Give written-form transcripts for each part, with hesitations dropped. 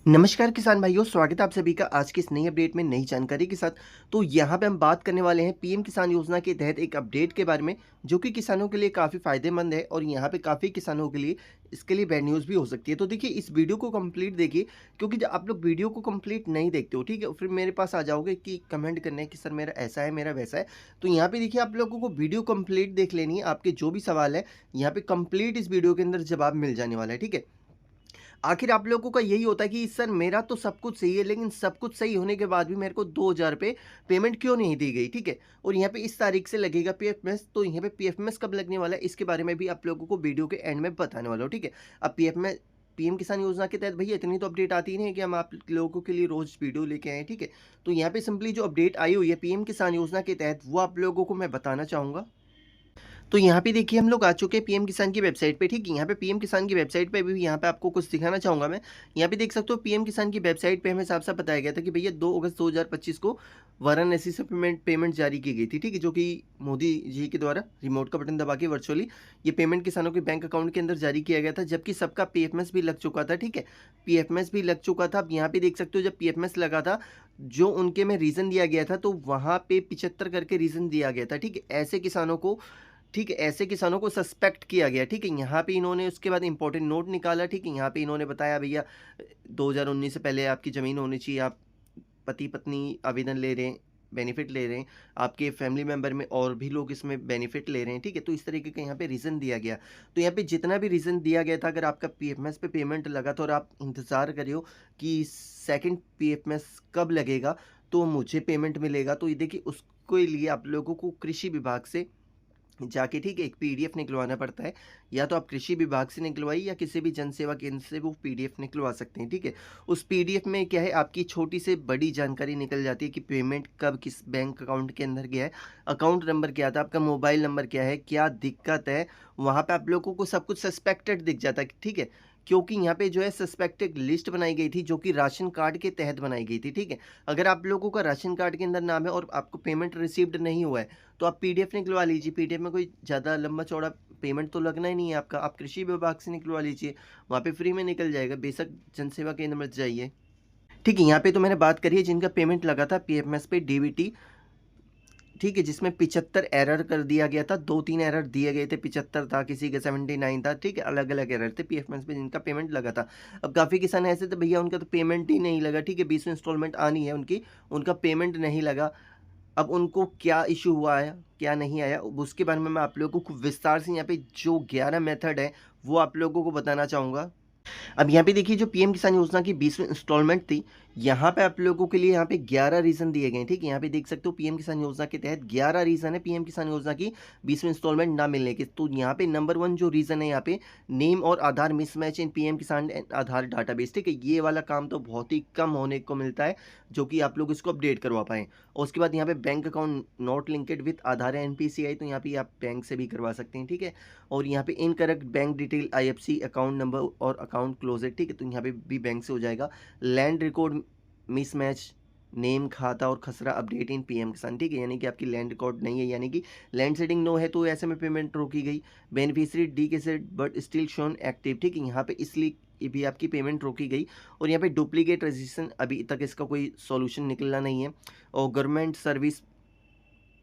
नमस्कार किसान भाइयों, स्वागत है आप सभी का आज की इस नई अपडेट में नई जानकारी के साथ। तो यहाँ पे हम बात करने वाले हैं पीएम किसान योजना के तहत एक अपडेट के बारे में, जो कि किसानों के लिए काफ़ी फ़ायदेमंद है और यहाँ पे काफ़ी किसानों के लिए इसके लिए बैड न्यूज़ भी हो सकती है। तो देखिए, इस वीडियो को कंप्लीट देखिए, क्योंकि जब आप लोग वीडियो को कंप्लीट नहीं देखते हो, ठीक है, फिर मेरे पास आ जाओगे कि कमेंट करने कि सर मेरा ऐसा है, मेरा वैसा है। तो यहाँ पे देखिए, आप लोगों को वीडियो कंप्लीट देख लेनी है। आपके जो भी सवाल है, यहाँ पे कंप्लीट इस वीडियो के अंदर जवाब मिल जाने वाला है, ठीक है। आखिर आप लोगों का यही होता है कि सर मेरा तो सब कुछ सही है, लेकिन सब कुछ सही होने के बाद भी मेरे को 2000 रुपये पेमेंट क्यों नहीं दी गई, ठीक है। और यहाँ पे इस तारीख से लगेगा पीएफएमएस। तो यहाँ पे पीएफएमएस कब लगने वाला है, इसके बारे में भी आप लोगों को वीडियो के एंड में बताने वाला हूँ, ठीक है। अब पीएफएमएस पीएम किसान योजना के तहत भैया इतनी तो अपडेट आती नहीं है कि हम आप लोगों के लिए रोज वीडियो लेके आए, ठीक है। तो यहाँ पे सिंपली जो अपडेट आई हुई है पीएम किसान योजना के तहत, वो आप लोगों को मैं बताना चाहूँगा। तो यहाँ पे देखिए, हम लोग आ चुके हैं पीएम किसान की वेबसाइट पे, ठीक है। यहाँ पे पीएम किसान की वेबसाइट पे भी यहाँ पे आपको कुछ दिखाना चाहूँगा मैं। यहाँ पे देख सकते हो पीएम किसान की वेबसाइट पे हमें साफ-साफ बताया गया था कि भैया 2 अगस्त 2025 को वाराणसी से पेमेंट पेमेंट जारी की गई थी, ठीक है। जो कि मोदी जी के द्वारा रिमोट का बटन दबा के वर्चुअली ये पेमेंट किसानों के बैंक अकाउंट के अंदर जारी किया गया था, जबकि सबका पीएफएमएस भी लग चुका था, ठीक है। पीएफएमएस भी लग चुका था। अब यहाँ पे देख सकते हो जब पीएफएमएस लगा था, जो उनके में रीज़न दिया गया था, तो वहाँ पे 75 करके रीज़न दिया गया था, ठीक है। ऐसे किसानों को, ठीक है, ऐसे किसानों को सस्पेक्ट किया गया, ठीक है। यहाँ पे इन्होंने उसके बाद इंपॉर्टेंट नोट निकाला, ठीक है। यहाँ पे इन्होंने बताया भैया 2019 से पहले आपकी ज़मीन होनी चाहिए, आप पति पत्नी आवेदन ले रहे हैं, बेनिफिट ले रहे हैं, आपके फैमिली मेंबर में और भी लोग इसमें बेनिफिट ले रहे हैं, ठीक है। तो इस तरीके का यहाँ पे रीज़न दिया गया। तो यहाँ पे जितना भी रीज़न दिया गया था, अगर आपका पीएफएमएस पे पेमेंट लगा था और आप इंतज़ार कर रहे हो कि सेकंड पीएफएमएस कब लगेगा तो मुझे पेमेंट मिलेगा, तो ये देखिए उसके लिए आप लोगों को कृषि विभाग से जाके, ठीक है, एक पीडीएफ निकलवाना पड़ता है। या तो आप कृषि विभाग से निकलवाइए या किसी भी जन सेवा केंद्र से वो पीडीएफ निकलवा सकते हैं, ठीक है। उस पीडीएफ में क्या है, आपकी छोटी से बड़ी जानकारी निकल जाती है कि पेमेंट कब किस बैंक अकाउंट के अंदर गया है, अकाउंट नंबर क्या था, आपका मोबाइल नंबर क्या है, क्या दिक्कत है। वहाँ पे आप लोगों को सब कुछ सस्पेक्टेड दिख जाता है, ठीक है। क्योंकि यहाँ पे जो है सस्पेक्टेड लिस्ट बनाई गई थी, जो कि राशन कार्ड के तहत बनाई गई थी, ठीक है। अगर आप लोगों का राशन कार्ड के अंदर नाम है और आपको पेमेंट रिसीव्ड नहीं हुआ है, तो आप पीडीएफ निकलवा लीजिए। पीडीएफ में कोई ज़्यादा लंबा चौड़ा पेमेंट तो लगना ही नहीं है आपका। आप कृषि विभाग से निकलवा लीजिए, वहाँ पे फ्री में निकल जाएगा। बेशक जन सेवा केंद्र में जाइए, ठीक है। यहाँ पे तो मैंने बात करी है जिनका पेमेंट लगा था पीएफएमएस पे डीबीटी, ठीक है, जिसमें 75 एरर कर दिया गया था। 2-3 एरर दिए गए थे, 75 था, किसी का 79 था, ठीक है। अलग-अलग एरर थे पीएफएमएस पे जिनका पेमेंट लगा था। अब काफ़ी किसान ऐसे थे भैया उनका तो पेमेंट ही नहीं लगा, ठीक है। 20 इंस्टॉलमेंट आनी है उनकी, उनका पेमेंट नहीं लगा। अब उनको क्या इश्यू हुआ है, क्या नहीं आया, उसके बारे में मैं आप लोगों को विस्तार से यहाँ पे जो 11 मेथड है, वो आप लोगों को बताना चाहूँगा। अब यहाँ पे देखिए, जो पीएम किसान योजना की 20वीं इंस्टॉलमेंट थी, यहाँ पे आप लोगों के लिए यहाँ पे 11 रीज़न दिए गए हैं, ठीक है। यहाँ पे देख सकते हो पीएम किसान योजना के तहत 11 रीज़न है पीएम किसान योजना की 20वीं इंस्टॉलमेंट ना मिलने के। तो यहाँ पे नंबर 1 जो रीज़न है, यहाँ पे नेम और आधार mismatch in PM Kisan and Aadhaar database, ठीक है। ये वाला काम तो बहुत ही कम होने को मिलता है, जो कि आप लोग इसको अपडेट करवा पाएँ। और उसके बाद यहाँ पे bank account not linked with Aadhaar या एनपीसीआई, तो यहाँ पे आप बैंक से भी करवा सकते हैं, ठीक है। और यहाँ पे incorrect bank detail, IFC, account number और अकाउंट क्लोजर, ठीक है। तो यहाँ पे भी बैंक से हो जाएगा। लैंड रिकॉर्ड मिसमैच, नेम, खाता और खसरा अपडेट इन पीएम किसान, ठीक है। यानी कि आपकी लैंड रिकॉर्ड नहीं है, यानी कि लैंड सेटिंग नो है, तो ऐसे में पेमेंट रोकी गई। Beneficiary deceased but still shown active, ठीक है। यहाँ पे इसलिए ये भी आपकी पेमेंट रोकी गई। और यहाँ पे डुप्लीकेट रजिस्ट्रेशन, अभी तक इसका कोई सॉल्यूशन निकलना नहीं है। और government service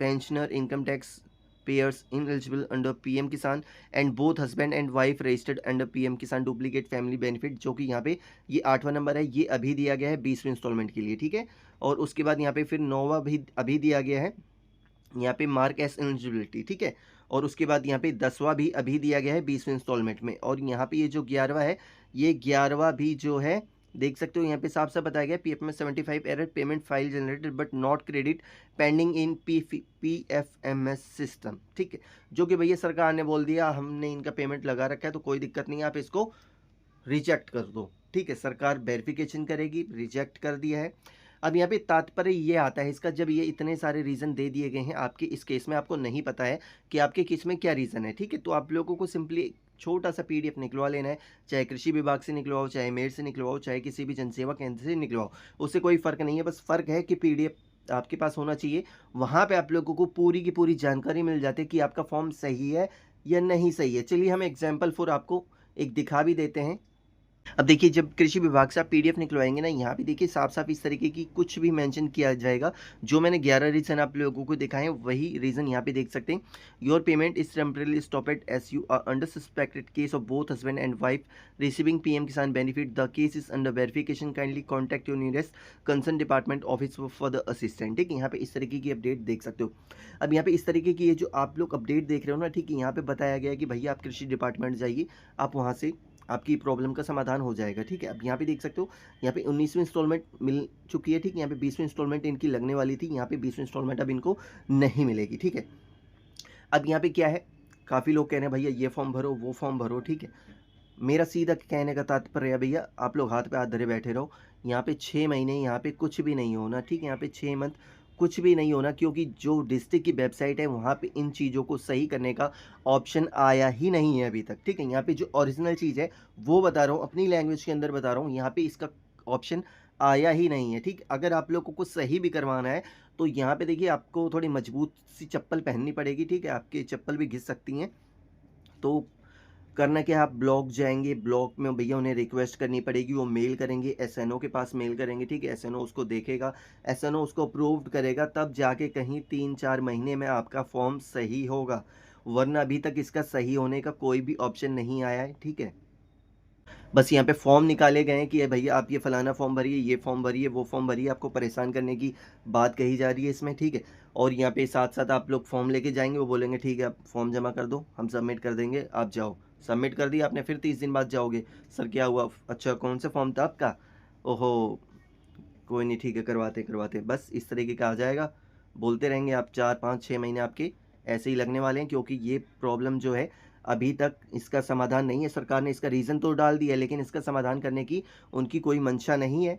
pensioner income tax payers ineligible under PM Kisan and both husband and wife registered under PM Kisan duplicate family benefit, जो कि यहाँ पे ये 8वां नंबर है, ये अभी दिया गया है 20वीं इंस्टॉलमेंट के लिए, ठीक है। और उसके बाद यहाँ पे फिर 9वां भी अभी दिया गया है, यहाँ पे मार्क एस एलिजिबिलिटी, ठीक है। और उसके बाद यहाँ पे 10वां भी अभी दिया गया है 20वीं इंस्टॉलमेंट में। और यहाँ पे ये जो 11वां है, ये 11वां भी जो है देख सकते हो, यहाँ पे साफ साफ बताया गया PFMS 75 error payment file generated but not credit pending in PFMS system, ठीक है। जो कि भैया सरकार ने बोल दिया हमने इनका पेमेंट लगा रखा है, तो कोई दिक्कत नहीं है, आप इसको रिजेक्ट कर दो, ठीक है। सरकार वेरिफिकेशन करेगी, रिजेक्ट कर दिया है। अब यहाँ पे तात्पर्य ये आता है इसका, जब ये इतने सारे रीज़न दे दिए गए हैं आपके इस केस में, आपको नहीं पता है कि आपके केस में क्या रीज़न है, ठीक है। तो आप लोगों को सिंपली छोटा सा पीडीएफ निकलवा लेना है, चाहे कृषि विभाग से निकलवाओ, चाहे मेल से निकलवाओ, चाहे किसी भी जनसेवा केंद्र से निकलवाओ, उससे कोई फ़र्क नहीं है। बस फ़र्क है कि पीडीएफ आपके पास होना चाहिए। वहाँ पे आप लोगों को पूरी की पूरी जानकारी मिल जाती है कि आपका फॉर्म सही है या नहीं सही है। चलिए हम एग्जाम्पल फॉर आपको एक दिखा भी देते हैं। अब देखिए जब कृषि विभाग से आप पीडीएफ निकलवाएँगे ना, यहाँ पे देखिए साफ-साफ इस तरीके की कुछ भी मेंशन किया जाएगा। जो मैंने 11 रीज़न आप लोगों को दिखाए हैं, वही रीज़न यहाँ पे देख सकते हैं। Your payment is temporarily stopped as you are under suspected case of both husband and wife receiving PM Kisan benefit. The case is under verification, kindly contact your nearest concern department office for the assistant. ठीक है, यहाँ पे इस तरीके की update देख सकते हो। अब यहाँ पे इस तरीके की ये जो आप लोग अपडेट देख रहे हो ना, ठीक है, यहाँ पे बताया गया है कि भैया आप कृषि डिपार्टमेंट जाइए, आप वहाँ से आपकी प्रॉब्लम का समाधान हो जाएगा। ठीक है, अब यहाँ पे देख सकते हो, यहाँ पे 19वीं इंस्टॉलमेंट मिल चुकी है। ठीक है, यहाँ पे 20वीं इंस्टॉलमेंट इनकी लगने वाली थी, यहाँ पे 20वीं इंस्टॉलमेंट अब इनको नहीं मिलेगी। ठीक है, अब यहाँ पे क्या है, काफ़ी लोग कह रहे हैं भैया ये फॉर्म भरो, वो फॉर्म भरो। ठीक है, मेरा सीधा कहने का तात्पर्य है भैया आप लोग हाथ पे हाथ धरे बैठे रहो। यहाँ पे 6 महीने यहाँ पे कुछ भी नहीं होना। ठीक है, यहाँ पे 6 मंथ कुछ भी नहीं होना, क्योंकि जो डिस्ट्रिक्ट की वेबसाइट है वहाँ पे इन चीज़ों को सही करने का ऑप्शन आया ही नहीं है अभी तक। ठीक है, यहाँ पे जो ओरिजिनल चीज़ है वो बता रहा हूँ, अपनी लैंग्वेज के अंदर बता रहा हूँ, यहाँ पे इसका ऑप्शन आया ही नहीं है। ठीक, अगर आप लोगों को सही भी करवाना है तो यहाँ पे देखिए आपको थोड़ी मजबूत सी चप्पल पहननी पड़ेगी। ठीक है, आपकी चप्पल भी घिस सकती हैं। तो करना क्या है, आप ब्लॉक जाएँगे, ब्लॉक में भैया उन्हें रिक्वेस्ट करनी पड़ेगी, वो मेल करेंगे, एसएनओ के पास मेल करेंगे। ठीक है, एसएनओ उसको देखेगा, एसएनओ उसको अप्रूव्ड करेगा, तब जाके कहीं 3-4 महीने में आपका फॉर्म सही होगा, वरना अभी तक इसका सही होने का कोई भी ऑप्शन नहीं आया है। ठीक है, बस यहाँ पे फॉर्म निकाले गए हैं कि ये भैया आप ये फलाना फॉर्म भरिए, ये फॉर्म भरिए, वो फॉर्म भरिए, आपको परेशान करने की बात कही जा रही है इसमें। ठीक है, और यहाँ पे साथ-साथ आप लोग फॉर्म लेके जाएँगे, वो बोलेंगे ठीक है आप फॉर्म जमा कर दो, हम सबमिट कर देंगे, आप जाओ। सबमिट कर दिया आपने, फिर 30 दिन बाद जाओगे, सर क्या हुआ? अच्छा कौन सा फॉर्म था आपका? ओहो! कोई नहीं, ठीक है, करवाते हैं। बस इस तरीके का आ जाएगा। बोलते रहेंगे आप, 4, 5, 6 महीने आपके ऐसे ही लगने वाले हैं, क्योंकि ये प्रॉब्लम जो है अभी तक इसका समाधान नहीं है। सरकार ने इसका रीज़न तो डाल दिया है, लेकिन इसका समाधान करने की उनकी कोई मंशा नहीं है,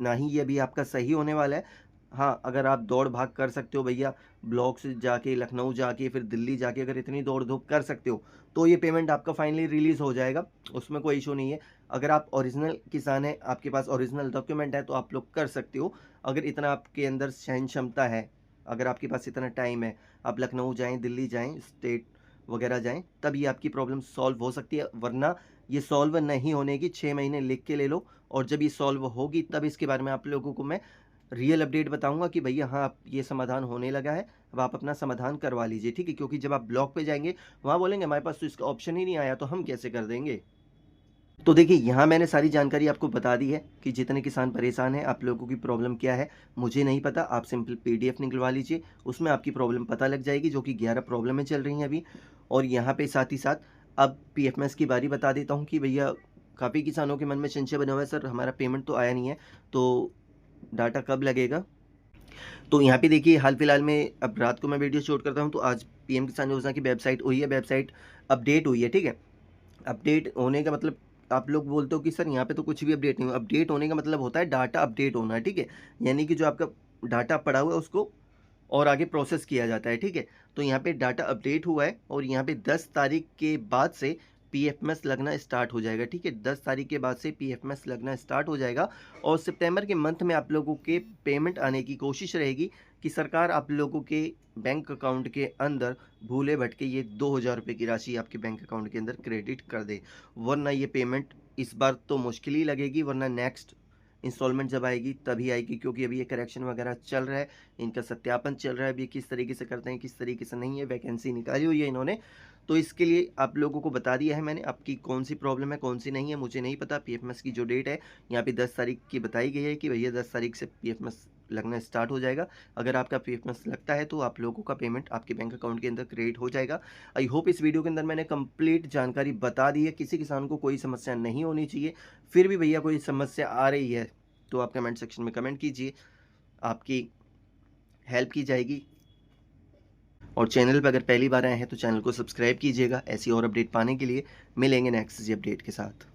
ना ही ये अभी आपका सही होने वाला है। हाँ, अगर आप दौड़-भाग कर सकते हो भैया, ब्लॉक से जाके, लखनऊ जाके, फिर दिल्ली जाके अगर इतनी दौड़-धूप कर सकते हो, तो ये पेमेंट आपका फाइनली रिलीज़ हो जाएगा, उसमें कोई इश्यू नहीं है। अगर आप ओरिजिनल किसान हैं, आपके पास ओरिजिनल डॉक्यूमेंट है, तो आप लोग कर सकते हो। अगर इतना आपके अंदर सहन क्षमता है, अगर आपके पास इतना टाइम है, आप लखनऊ जाएँ, दिल्ली जाएँ, स्टेट वगैरह जाएँ, तब ये आपकी प्रॉब्लम सॉल्व हो सकती है, वरना ये सॉल्व नहीं होने की 6 महीने लिख के ले लो, और जब ये सॉल्व होगी तब इसके बारे में आप लोगों को मैं रियल अपडेट बताऊँगा कि भैया हाँ, अब ये समाधान होने लगा है, अब आप अपना समाधान करवा लीजिए। ठीक है? क्योंकि जब आप ब्लॉक पे जाएँगे, वहाँ बोलेंगे हमारे पास तो इसका ऑप्शन ही नहीं आया, तो हम कैसे कर देंगे? तो देखिए, यहाँ मैंने सारी जानकारी आपको बता दी है कि जितने किसान परेशान हैं, आप लोगों की प्रॉब्लम क्या है, मुझे नहीं पता। आप सिंपल पीडीएफ निकलवा लीजिए, उसमें आपकी प्रॉब्लम पता लग जाएगी, जो कि 11 प्रॉब्लमें चल रही हैं अभी। और यहाँ पे साथ ही साथ अब पीएफएमएस की बारी बता देता हूँ कि भैया काफ़ी किसानों के मन में संशय बना हुआ है, सर हमारा पेमेंट तो आया नहीं है, तो डाटा कब लगेगा? तो यहाँ पे देखिए हाल-फिलहाल में अब रात को मैं वीडियो शूट करता हूँ, तो आज पीएम किसान योजना की वेबसाइट हुई है, वेबसाइट अपडेट हुई है, ठीक है? अपडेट होने का मतलब, आप लोग बोलते हो कि सर यहाँ पे तो कुछ भी अपडेट नहीं हुआ। अपडेट होने का मतलब होता है डाटा अपडेट होना, ठीक है? यानी कि जो आपका डाटा पड़ा हुआ है उसको और आगे प्रोसेस किया जाता है, ठीक है? तो यहाँ पे डाटा अपडेट हुआ है और यहाँ पे 10 तारीख के बाद से पीएफएमएस लगना स्टार्ट हो जाएगा, ठीक है? 10 तारीख के बाद से पीएफएमएस लगना स्टार्ट हो जाएगा और सितंबर के मंथ में आप लोगों के पेमेंट आने की कोशिश रहेगी कि सरकार आप लोगों के बैंक अकाउंट के अंदर भूले भटके ये 2000 रुपये की राशि आपके बैंक अकाउंट के अंदर क्रेडिट कर दे। वरना ये पेमेंट इस बार तो मुश्किल ही लगेगी, वरना नेक्स्ट इंस्टॉलमेंट जब आएगी तभी आएगी, क्योंकि अभी ये करेक्शन वगैरह चल रहा है, इनका सत्यापन चल रहा है, अभी किस तरीके से करते हैं, किस तरीके से नहीं है, वैकेंसी निकाली हुई है इन्होंने। तो इसके लिए आप लोगों को बता दिया है मैंने, आपकी कौन सी प्रॉब्लम है, कौन सी नहीं है, मुझे नहीं पता। पीएफएमएस की जो डेट है यहाँ पे 10 तारीख की बताई गई है कि भैया 10 तारीख से पीएफएमएस लगना स्टार्ट हो जाएगा। अगर आपका पीएफएमएस लगता है तो आप लोगों का पेमेंट आपके बैंक अकाउंट के अंदर क्रेडिट हो जाएगा। आई होप इस वीडियो के अंदर मैंने कंप्लीट जानकारी बता दी है, किसी किसान को कोई समस्या नहीं होनी चाहिए। फिर भी भैया कोई समस्या आ रही है तो आप कमेंट सेक्शन में कमेंट कीजिए, आपकी हेल्प की जाएगी। और चैनल पर अगर पहली बार आए हैं तो चैनल को सब्सक्राइब कीजिएगा, ऐसी और अपडेट पाने के लिए। मिलेंगे नेक्स्ट अपडेट के साथ।